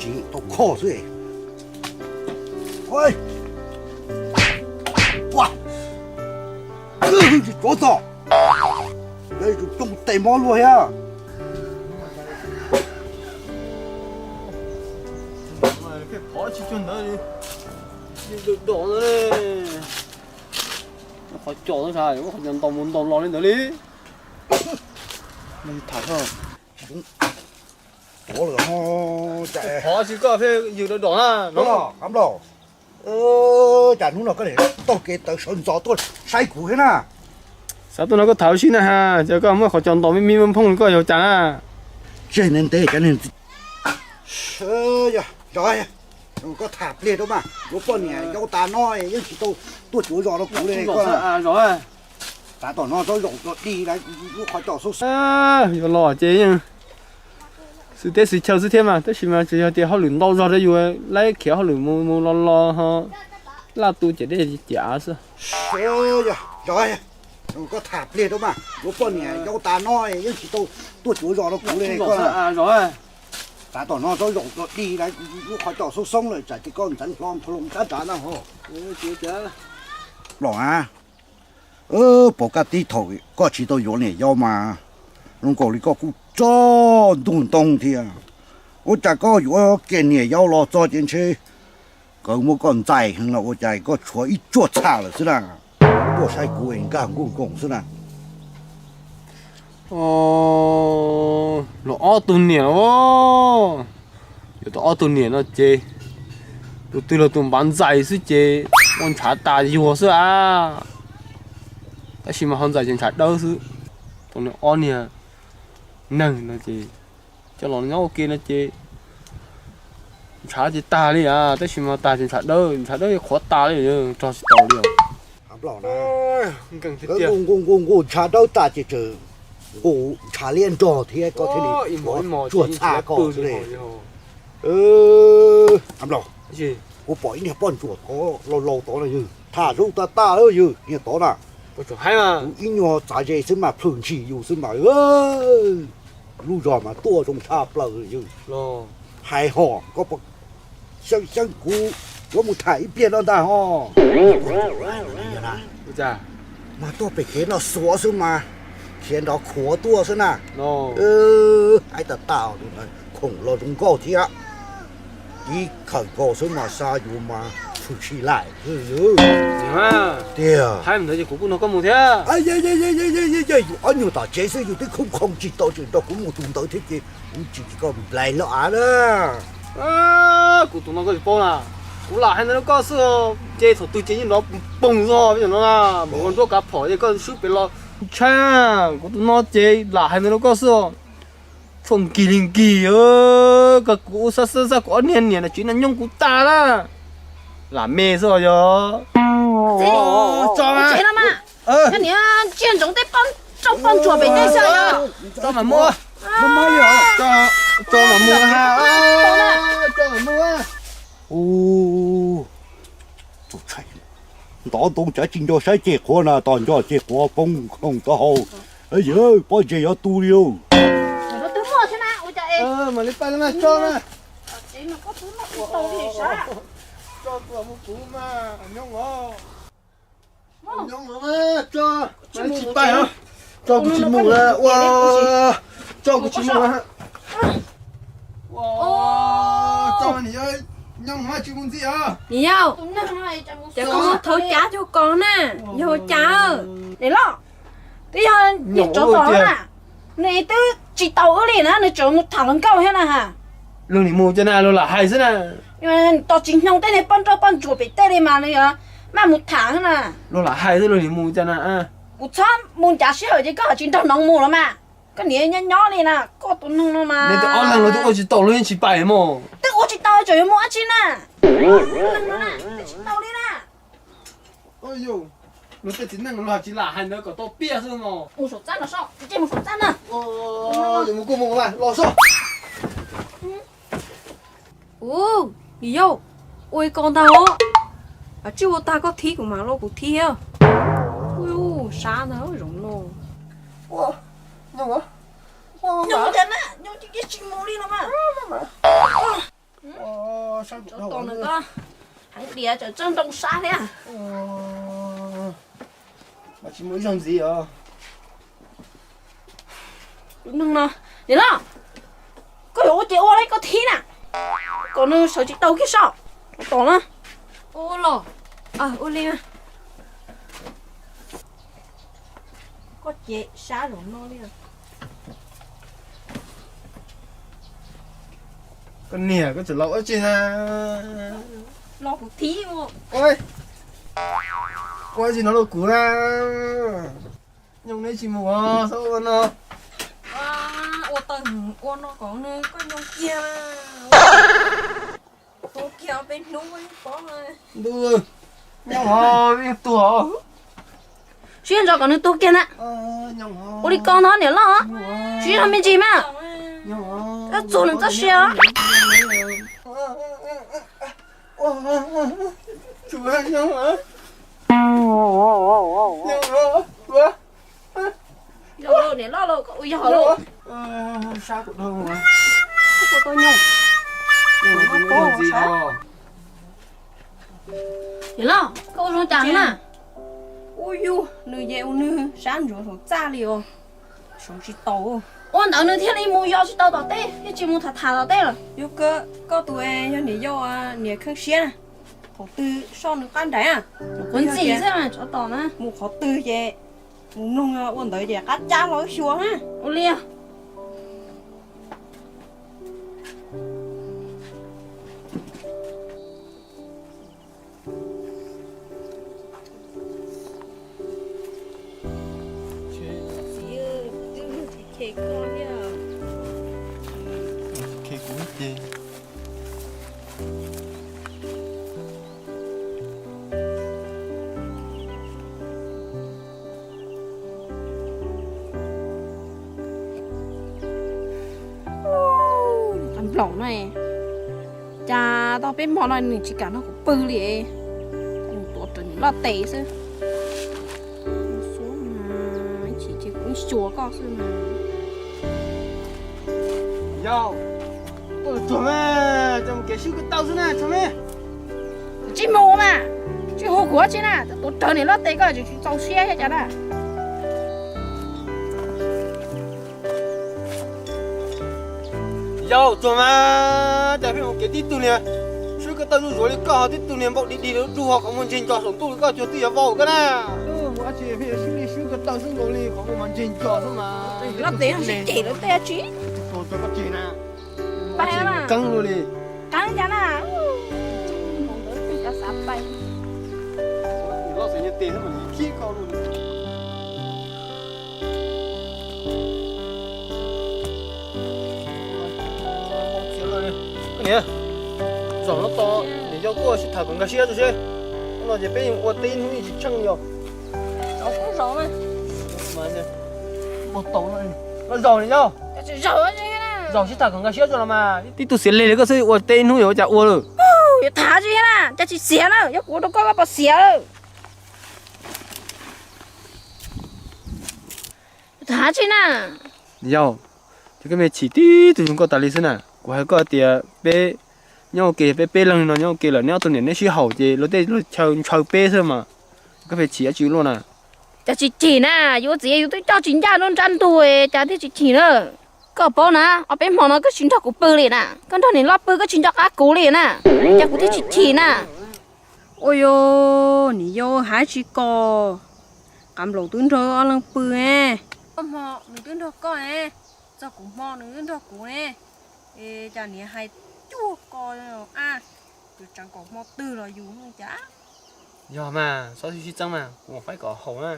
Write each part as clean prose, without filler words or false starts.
chỉ tao khó rồi ôi wow chỗ tao đây trông tệ mó luôn ha cái khó chịu chân đó đi đổ nó đi khó chỗ nó sao nó không tao muốn tao lo lên đó đi mình thả thôi chỗ là ho chạy khó chứ có phải dự được đổ ha nó không đâu chả đúng là cái này tao kể tao sơn gió tôi sai củ thế nào sao tôi nói có thảo xin ha chứ có mới khó chọn tao mới mi phong có nhiều chán à cho nên thế cho nên trời có thạp lên đâu mà có con này cháu ta nói nhưng chỉ tôi chủ gió nó cũ đây rồi ta tỏ nó rồi đi đấy nó khỏi trò sốt giờ lo chế nhưng sự thế sự chờ sự thế mà tất nhiên mà chỉ thì họ luyện đâu rồi đấy lấy kéo họ luyện mua lo ha là tôi chỉ để trả sao trời có thạp lên đâu mà có con này cháu ta nói nhưng chỉ tôi chủ gió nó cũ đây rồi ta tỏ nó rồi đi đấy nó khỏi trò sốt sống rồi chả chỉ con chắn con thùng chán đâu hả chứ à bộ cái tí thổi có chỉ tôi vô này do mà nó có lý có cũng cho đông thì à tôi chả có vô cái này do lo cho trên chơi có một con dài hơn là tôi chạy có chúa ít chuột xa là thế nào tôi sai của anh cả cũng thế nào lo tuần nè ô有的多年了这都对了都蛮在是这我查大有是啊但是嘛很在前查đâu是都那2年nâng là gì cho nó nhau kia là gì查gì ta đi à但是嘛大前查đâu khó ta đi chứ cho sự tàu đi hàm lò nè cũng查đâu ta chỉ chờ cũng查liên trò thì có thể này chuột xa có rồi hàm lò gì我把一半做好，老多了就，他肉大了就，你多了。我说还嘛，一年咋这什么喷气有什么路上嘛多种差不了就。咯，还好，我不像股，我们睇一遍了的哈。不咋，嘛多被看到说是嘛，看到可多是呐。咯，还得到的，空了种高铁。你看高什么啥油嘛，出去来，你看，对啊，还唔得就股no咁冇聽。哎呀，安牛大這些有啲空知道就到股冇動到啲嘅，你自己個唔嚟落啊啦。啊，股東那個就幫啦，股啦喺那個時候，這頭對正因攞崩咗，邊度啦？冇人做夾婆，一個輸俾落，唱股東那這啦喺那個時候。phong kỳ linh kỳ cái cụ sa có niên là chuyện là nhung cụ ta đó là mê rồi cho chế lắm à cái này chuyên giống tới trong con chuột bị đây sao cho mà mua cho mà mua ha cho mà mua chủ chạy đó đông trái trình độ sai chết khó là toàn cho chết khó không có hậu ấy giờ bao giờ có tu liêu mà lấy tay nó cho nè chị mà có thứ mà cũng tàu thì sao cho tôi một cú mà nhông mà cho lấy chỉ tay hả cho cái chỉ mù ra wow cho cái chỉ mù ra wow cho này ơi nhông mà chịu muốn gì à nhiều cho con thổi chả cho con nè vô chả để lo tí hơn để cho con nè này tư chỉ tàu ở liền á, nó chọn một thằng cao hết nè hả? Lương thì mua cho nào luôn là hay thế nè. Nhưng mà tao chỉ nhông tới này ban chuột bị tê đi mà này hả? Mà một tháng nè. Luôn là hay thế lương thì mua cho nào à? Một tháng muốn trả xe rồi chứ có chuyện tao nông mua lắm mà. Cái này nhỏ này nè, có tụi nông đâu mà. Nên tao ăn lần rồi tụi chỉ tàu lên chỉ bảy mà. Tức tôi chỉ tàu rồi mua chi nè. Lần nữa nè, chỉ tàu đi nè. Ôi dồi. Nó chỉ năng là chỉ là hành nữa có to bia thôi mà. Một số chăn là sao? Chỉ một số chăn nè. Để một cô một lại, lo sao? Ồ, gì vô? Ôi con tao á. Chứ ta có thi của mà lo của thi á. Ôi, xa nó rụng luôn. Ủa, nhung hả? Nhung thế nè, nhung chỉ mua đi nó mà. sao Cho tao nữa con. Hãy đĩa cho chân đông xa thế à? Bà chỉ mới làm gì à? Đừng nào. Để đó. Có hiểu chị ô đấy có thi nè. Còn nó sợ chị tao cái sao? Tao nó. Ô lò. Ô lên à. Có chế xá rồi nó đi à. Con nè có chở lậu ở trên à? Lo của thí mà. Ôi, có gì nó đâu cú à? Nhung đấy chỉ mua sao nó? Ô tầng ô nó có nơi có nhông kia mà. Ô kia bên núi có mà. Đưa, nhung hò biết tua. Xuyên cho con nó tốt kia nè. Nhung hò. Ô đi con nó nè lo. Xuyên làm gì mà? Nhung hò. Nó做人这些啊？ Chú ơi, nhung hò. Nhung hò. Ủa? Rồi để lo rồi, ôi giời rồi. Sao cũng đâu mà. Cô tôi nhung. Nhung có làm gì đâu. Để lo, cô nó trắng nè. Ôi yu, nữ dạo nữ sáng rồi thôi cha liều. Sống chỉ tàu. Ôn đỡ nữa thiên đi mua yo chỉ tao tao tê, cái chỉ mua thà thà tao tê rồi. Yu cơ có tụi em cho nỉ yo à nỉ khăn xiên à. Họ tư so nữ can đấy à. Quấn gì thế mà cho tao nè. Một họ tư về. Một nông à ôn tới về cắt cha nói xuống ha. Ô lia. Kể con nha. Kể cũng hết gì. Làm lỏng này. Cha tao biết món này mình chỉ cả nó cũng bự liền. Tổ trứng là tệ chứ. Số mà chỉ cũng chúa có chứ mà. Yo, chuẩn mẹ, trong cái siêu cái tàu thế này, chuẩn mẹ. Chỉ mua mà. Chỉ hồ của chứ nè. Tổ trứng này nó tệ coi chỉ tao xe hết chả nè. Yo, chuẩn mẹ, tại vì một cái tít tu nè, siêu cái tàu rồi đi cả tít tu nè, bọn đi đâu du học không muốn trên cho sống tu cả cho tiền vào cái nè. Tôi chỉ phải siêu cái tàu xuống rồi không muốn trên cho thôi mà. Nó tệ không sẽ chỉ nó tệ chứ. Tôi cho cái gì nè. Bay mà. Căng rồi đi. Cắn chả nè. Không đỡ thì cho sắp bay. Nó sẽ như tiền mà nhìn khí con luôn. Cái này, giỏ nó to, để cho cô sẽ thả con cá xe rồi chứ. Nó chỉ bên của tin thì chỉ chăng nhiều. Nó cũng rõ mà. Mà nhỉ, một tổ này, nó giỏ này nhau. Chỉ rõ chứ nè. Giỏ sẽ thả con cá xe rồi mà. Tí tôi sẽ lên cái sự của tên không hiểu chả uo rồi. Ủa, thả chứ nè. Chả chỉ xé nữa. Yếu của nó có cái bao xé đâu. Thả chứ nè. Nhau, thì cái mẹ chỉ tí từ chúng có tài lý sinh à. Của hai có tiền bé nhau kể bé lần nó nhau kể là nhau tụi này suy hậu gì, nó đây nó chờ bé thôi mà. Cái phải chỉ chịu luôn à. Chả chỉ nè. Yếu gì yếu tôi cho chính gia luôn tranh tuổi. Chả thì chỉ nữa. Có bao nè. Ở bên mòn nó cứ chính thức của bự liền nè. Con thằng này lót bự cứ chính thức á cố liền nè. Chả cũng thì chỉ nè. Ôi yo, nỉ yo hái chỉ có. Cầm lẩu tướng rồi ăn lăng bự e. Mò mình tướng rồi có e. Cho cũng mò nữa tướng rồi cũng e. Ê chả nỉ hay chua coi rồi à. Tôi chẳng có mò tư rồi dù không chả. Giờ mà, sao suy chăng mà, cũng phải có hậu à.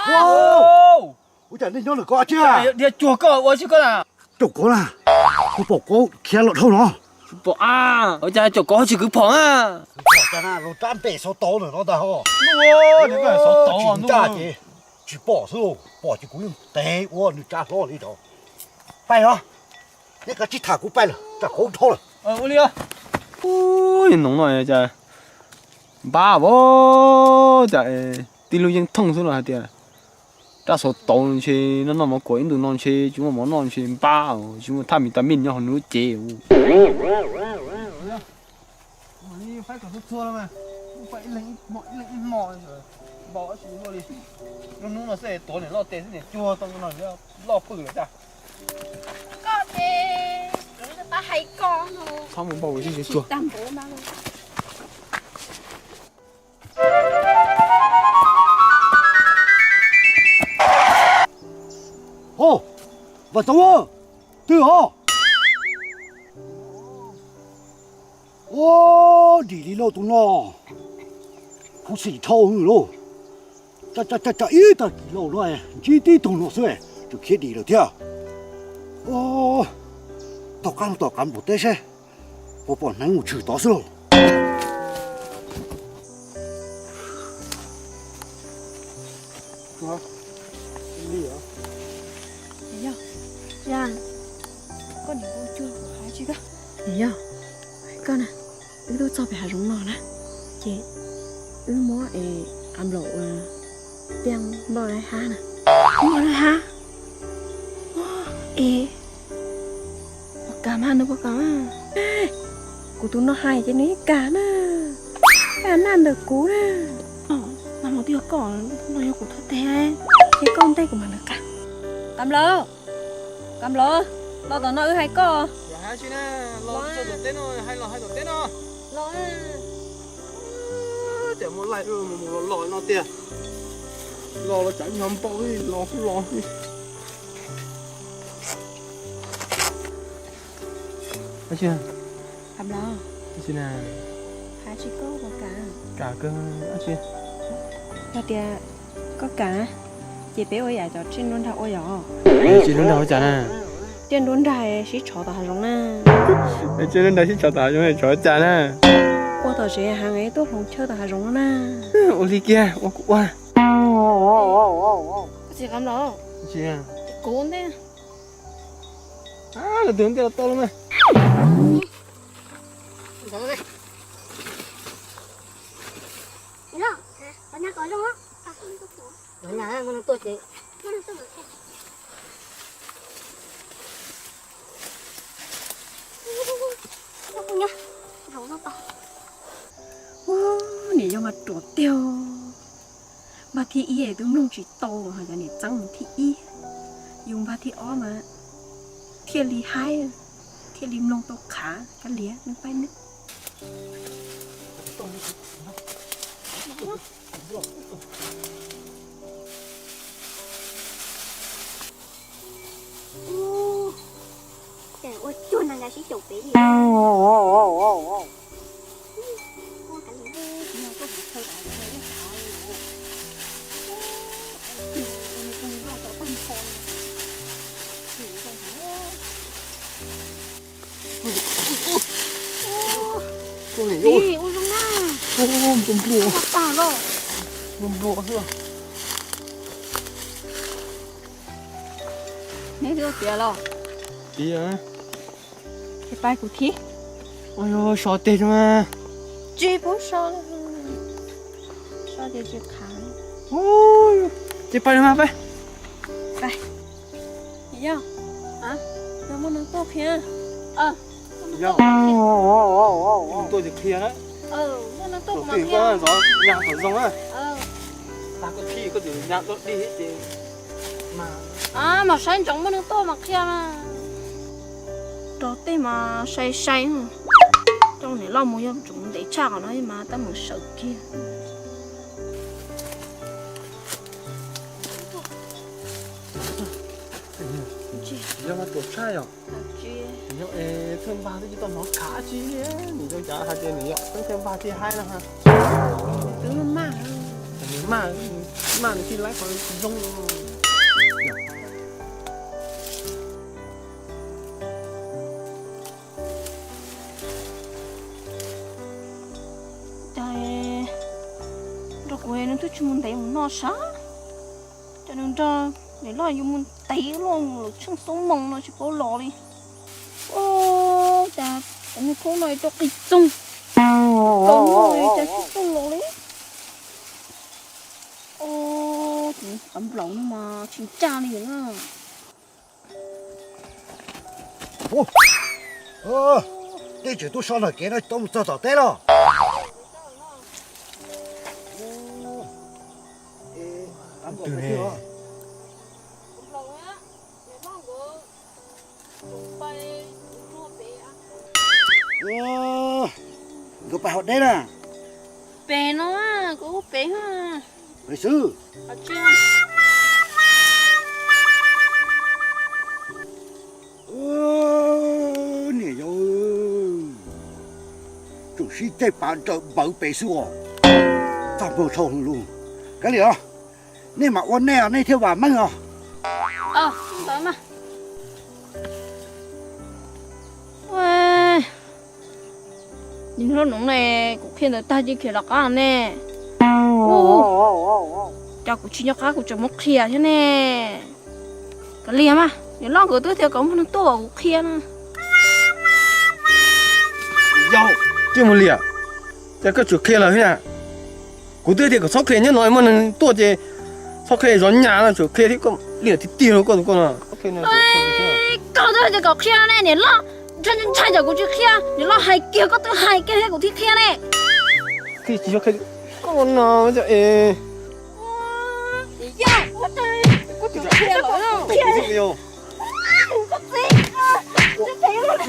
Wow. Ôi trời nên nhớ được có chứ. Đi chùa có, ôi chứ có à. Chỗ có là. Cô bỏ cô kia lọt thôi nó. Bỏ à, ở cha chùa có chỉ cứ bỏ à. Bỏ ra na, nó trăm bể số tố nữa nó ta ho. Ôi, cái này số tố à, Chính ra chứ. Chỉ bỏ thôi, bỏ chỉ cũng té ua nữa cha lo đi đâu. Bay đó. Cái cái chỉ thả cũng bay rồi, ta không thôi. Ôi đi à. Ôi, nóng rồi cha. Ba bố, cha, đi lưu dân thông xuống là tiền. ta số tông chơi nó mà quấy được non chơi chúng mà món non chơi ba chúng mà tham vitamin nhau nữa chế phải có thuốc chua mà phải lấy mỏ rồi bỏ xuống luôn đi nó sẽ tối này lo tê này chua tông nó lo bự rồi ta có thể chúng ta hay con thôi không một bầu gì chua tam bố mà ô và tao ơ từ họ ô đi lâu tụi nó không xỉ thâu hư luôn chả ít ta đi lâu rồi chỉ đi tụi nó rồi就开đi了跳ô tao cam不得噻我把能我吃到手呀呀con này con chưa hái chứ cả ya con à tôi cho bé rong nọ nè chị mua ăn lẩu tiếng bò lại ha nè bò lại ha bò cá mà nó bò cá mà của tôi nó hay chứ này cá nè cá ăn được cú nè mà một tiếng còn nó yêu của thằng té cái con tay của mình là cả cầm lơ lo tao nói hay co hai chứ nè lo cho được tên rồi hay được tên rồi lo để một lại một lòi nó tiền lo nó chẳng nhầm bao đi lo không lo đi hai chứ cầm lo hai chứ nè hai chị có cả cả cơ hai chứ cho tia có cả chị bé ơi cho trên luôn thao ơi chị luôn đâu chả nè trên luôn đài sĩ chó tao giống nè chị luôn đâu sĩ chó tao giống này chó chả nè qua tao sẽ hàng ấy tôi không chơi tao giống nè ô đi kia ô cụ à chị cầm lo chị à cố đấy là tướng kia là to lắm này Đó, con nhắc có luôn á. Ở nhà con tôi chị. Nó không nhá. Rau nó to. nè cho mà chuột tiêu mà thì ý ấy đúng không chỉ to mà hay là nè trắng thì ý dùng ba thì ó mà thiên lý hai thiên lim long to khá cái lía nó bay nước Trời ơi, chua này là sĩ chủ tí gì. con này Đi, ôi dông na. bông lụa Bắt tà rồi. bông lụa chưa nè đưa tiền lo tí à cái bay của thi ôi ôi sao tê mà chị bố sao sao để chị khá ôi chị bay mà bay bay dạ hả nó muốn nó tốt kìa dạ tôi thì kia đấy nó tốt mà tùy kìa quá gió nhạc phải rong á ta có thi có từ nhạc tôi đi hết thì mà mà sáng chẳng muốn nó tốt mà kìa mà đó tê mà say say trong này lo mua chúng để cha của nó mà ta muốn sợ kia giờ mà tổ trai à chị nhớ thêm ba cái gì tao nó khá chi nhé mình cho trả hai tiền nhớ thêm ba thì hai là ha tướng nó mà mà thì lái còn rong trời rồi quên nó tôi chỉ muốn thấy nó sáng cho nên cho để lo dùng muốn thấy luôn chân sống mông nó chỉ có lò đi ô chà cái cô này cho cái chung rồi chà cái chung lò đi ô ấm lòng nó mà chính cha liền á. đây chỉ tôi sao là cái này tôi cho tao té rồi. Từ này cái bài học đấy nè. Bé nó á, có bé ha. Hồi xưa. Ở chưa? Nè yo, chủ sĩ chạy bán cho bảo bể sư à, tao bơ thâu luôn, cái gì đó, nè mà ôn nè nè theo bà mang à, Không tới mà. Ôi, nhìn nó nóng này cũng khiến người ta chỉ kia là cá nè. Cháu cũng chỉ nhắc cá cũng chẳng mất kia thế nè. Cái liềm à, nếu lo cứ tới theo cổng nó to cũng kia nè. Yo, chưa một liệt, chắc cái chuột kia là thế nào? Cú tươi thì có sóc kia nhá nói mà to chứ, sóc kia gió nhà là chuột kia thì có liệt thì tiêu nó còn à? Sóc kia này. Cậu tới thì cậu kia nè, nếu lo chân chân chạy giờ cũng chưa kia, nếu lo hai kia có tới hai kia hay cũng thích kia nè. Khi chỉ cho cái con nó vậy. Dạ, có chơi, có chuột kia rồi đâu? Cái gì vậy? Có gì? Cái gì luôn?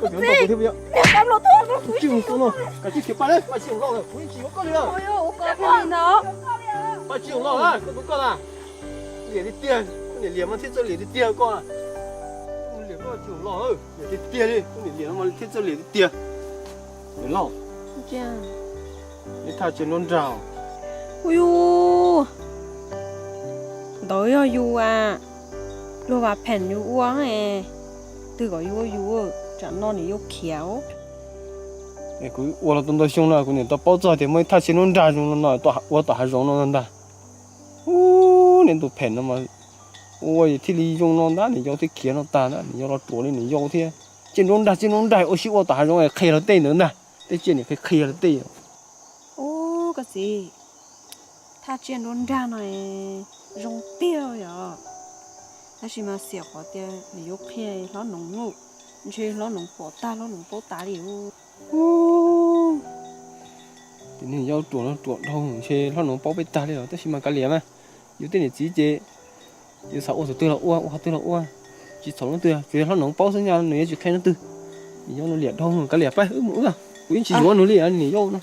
Cái gì vậy? Cái gì vậy? Em lo thôi, nó Chịu con nó, cái chiếc kia ba đấy, ba chịu lo rồi, quý chịu con đi đâu? ôi ôi, có cái gì đó? Ba chịu lo à, con à? Liền đi tiền, liền liền mà thiết cho liền đi tiền con à? Liền ba chịu lo ơi, liền đi tiền đi, con liền mà thiết cho liền đi tiền. Liền lo. Dạ. Đi thao chuyện non rào. Ôi ôi, đói rồi dù à, lu vào phèn dù uống à, từ gọi dù chẳng non thì dù khéo. Cái cú uống là tôm tao xong là, cú này tao bao giờ thì mới thao chuyện non rào xong nó tao uống tao hay rong non ta. Nên tao phèn nó mà, ôi thì đi rong non đó, thì do thì kia nó ta đó, thì do nó trốn lên thì do thế. Chuyện non rào, ôi xíu tao hay rong này khay nó tên nữa nè, cái chuyện này cái khay nó tên. Ô, cái gì? Tha chuyện đồn ra này rong tiêu vậy. Ta chỉ mà xỉa quá tiêu, thì dù khéo nó nóng ngủ, chứ nó nóng bỏ ta đi u. Thì nên do trốn không, chứ nó bao bê ta đi rồi, tất nhiên mà cái liềm à, yêu tên là chỉ chế, yêu sáu tôi là uo, tôi là uo, chỉ sáu nó tôi, chứ nó bao sinh nhau, nếu chỉ khen nó tư, thì do nó liệt không, cái liệt phải mũi à, cũng chỉ do nó liệt thì do nó.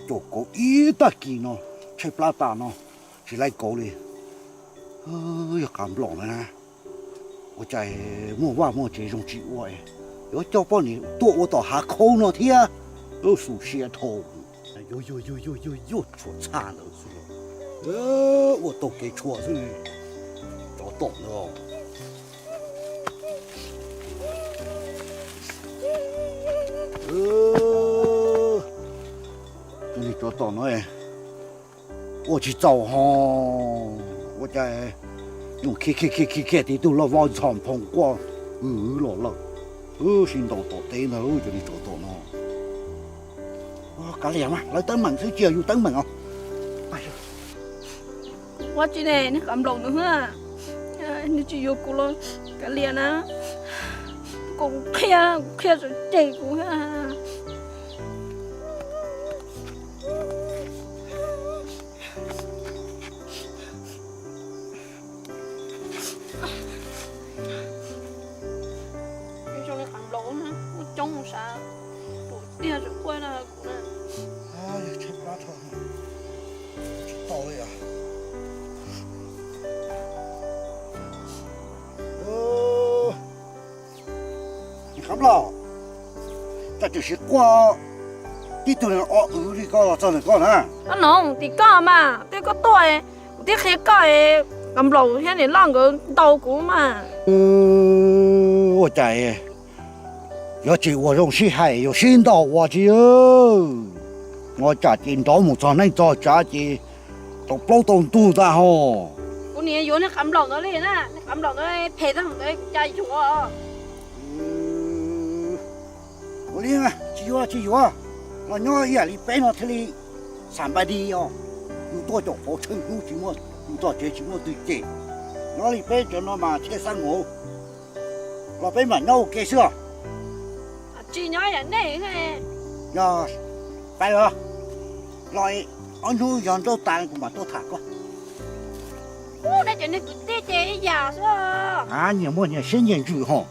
Chỗ có ý ta kỳ nó, chơi plata nó, chỉ lấy cổ đi, cảm lòng này nè, tôi chạy mua chế dùng chịu vậy, nếu cho bao nhiêu tôi tao hạ khâu nó thia, sủ xe thầu, yo chuột xa rồi, tôi tao cái chuột rồi, cho tổng rồi.你做到那哎，我去找哈，我在用开的都了往床旁挂，了，先到底呢，就你做到那。cả liền mà, lấy tới mình thứ chiều vô tới mình không? Quá chị này, nó cầm lòng nữa ha. Nó chỉ vô cô luôn, cả liền á. Cô kia rồi chạy cô ha. Cho nó cầm lòng ha, nó trông sao. Rồi tia rồi quay ra cô nè. chết quá thôi. Chết tội à. Không lo. Ta chỉ biết qua đi từ nó đi coi cho này con ha. Nó nóng thì có mà, thì có tuổi, thì khi có cầm lòng thế này làm cái đầu của mà. 我在，要是我用是还有新到我去哦，我家见到木床那做家的，都包动肚的吼。 Cô này vô nó cầm lòng nó liền á, nó cầm lòng nó phê ra thằng đấy chạy chúa à. 我哩啊，去啊，我鸟夜里白了这里300的哦，有多叫好成有什么，有多这什么对这，哪里边就那么切上我，那边嘛要给说， chị nói là này ha 要拜了，来按照扬州单个嘛都谈过， ô đây cho nên cứ tê tê già sao 啊，你么你先研究哈。